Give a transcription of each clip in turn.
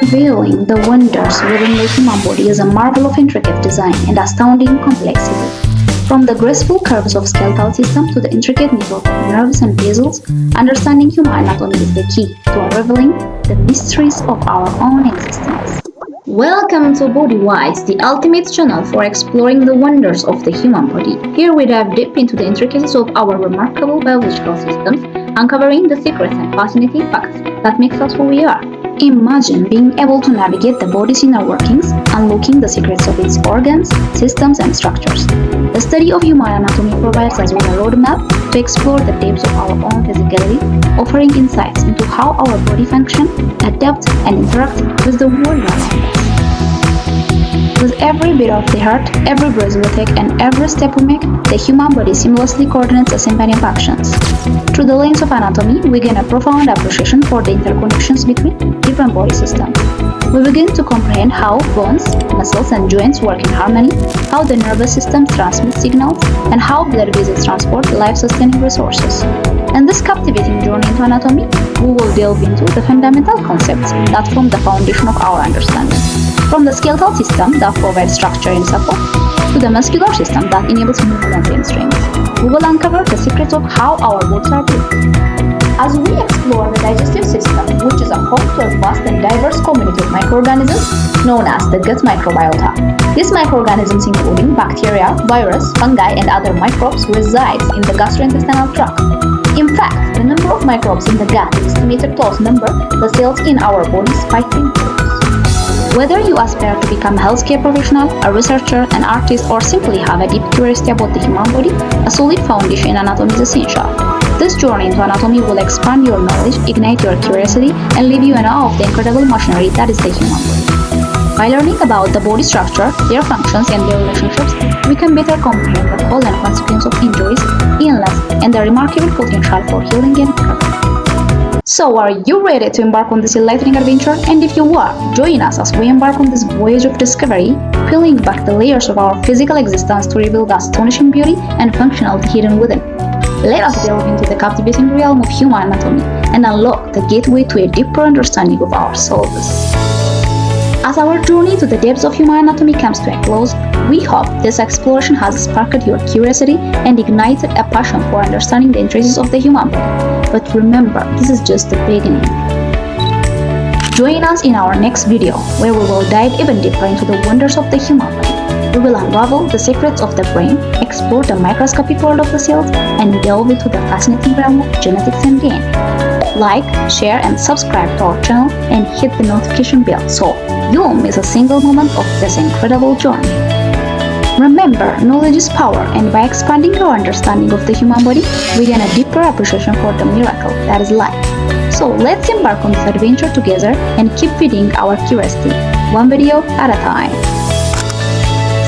Unveiling the wonders within the human body is a marvel of intricate design and astounding complexity. From the graceful curves of skeletal system to the intricate network of nerves and vessels, understanding human anatomy is the key to unraveling the mysteries of our own existence. Welcome to BodyWise, the ultimate channel for exploring the wonders of the human body. Here we dive deep into the intricacies of our remarkable biological systems, uncovering the secrets and fascinating facts that makes us who we are. Imagine being able to navigate the body's inner workings, unlocking the secrets of its organs, systems, and structures. The study of human anatomy provides us with a roadmap to explore the depths of our own physicality, offering insights into how our body functions, adapt, and interact with the world around us. With every beat of the heart, every breath we take, and every step we make, the human body seamlessly coordinates a symphony of actions. Through the lens of anatomy, we gain a profound appreciation for the interconnections between different body systems. We begin to comprehend how bones, muscles, and joints work in harmony, how the nervous system transmits signals, and how blood vessels transport life-sustaining resources. In this captivating journey into anatomy, we will delve into the fundamental concepts that form the foundation of our understanding. From the skeletal system that provides structure and support, to the muscular system that enables movement and strength, we will uncover the secrets of how our bodies are built. As we explore the digestive system, which is a home to a vast and diverse community of microorganisms known as the gut microbiota. These microorganisms, including bacteria, virus, fungi, and other microbes, reside in the gastrointestinal tract. In fact, the number of microbes in the gut is estimated to outnumber the cells in our bodies by 10 times. Whether you aspire to become a healthcare professional, a researcher, an artist, or simply have a deep curiosity about the human body, a solid foundation in anatomy is essential. This journey into anatomy will expand your knowledge, ignite your curiosity, and leave you in awe of the incredible machinery that is the human body. By learning about the body structure, their functions, and their relationships, we can better comprehend the cause and consequence of injuries, illness, and the remarkable potential for healing and recovery. So, are you ready to embark on this enlightening adventure? And if you are, join us as we embark on this voyage of discovery, peeling back the layers of our physical existence to reveal the astonishing beauty and functionality hidden within. Let us delve into the captivating realm of human anatomy and unlock the gateway to a deeper understanding of ourselves. As our journey to the depths of human anatomy comes to a close, we hope this exploration has sparked your curiosity and ignited a passion for understanding the intricacies of the human body. But remember, this is just the beginning. Join us in our next video, where we will dive even deeper into the wonders of the human body. We will unravel the secrets of the brain, explore the microscopic world of the cells, and delve into the fascinating realm of genetics and DNA. Like, share, and subscribe to our channel, and hit the notification bell so you won't miss a single moment of this incredible journey. Remember, knowledge is power, and by expanding our understanding of the human body, we gain a deeper appreciation for the miracle that is life. So let's embark on this adventure together and keep feeding our curiosity, one video at a time.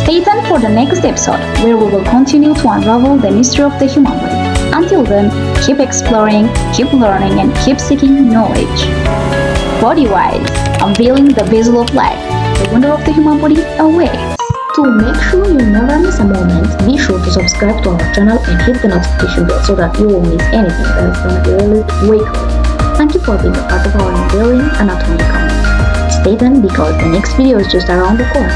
Stay tuned for the next episode, where we will continue to unravel the mystery of the human body. Until then, keep exploring, keep learning, and keep seeking knowledge. BodyWise, unveiling the vessel of life, the wonder of the human body awaits. To make sure you never miss a moment, be sure to subscribe to our channel and hit the notification bell so that you won't miss anything that is going to be released weekly. Thank you for being a part of our Unveiling Anatomy community. Stay tuned because the next video is just around the corner.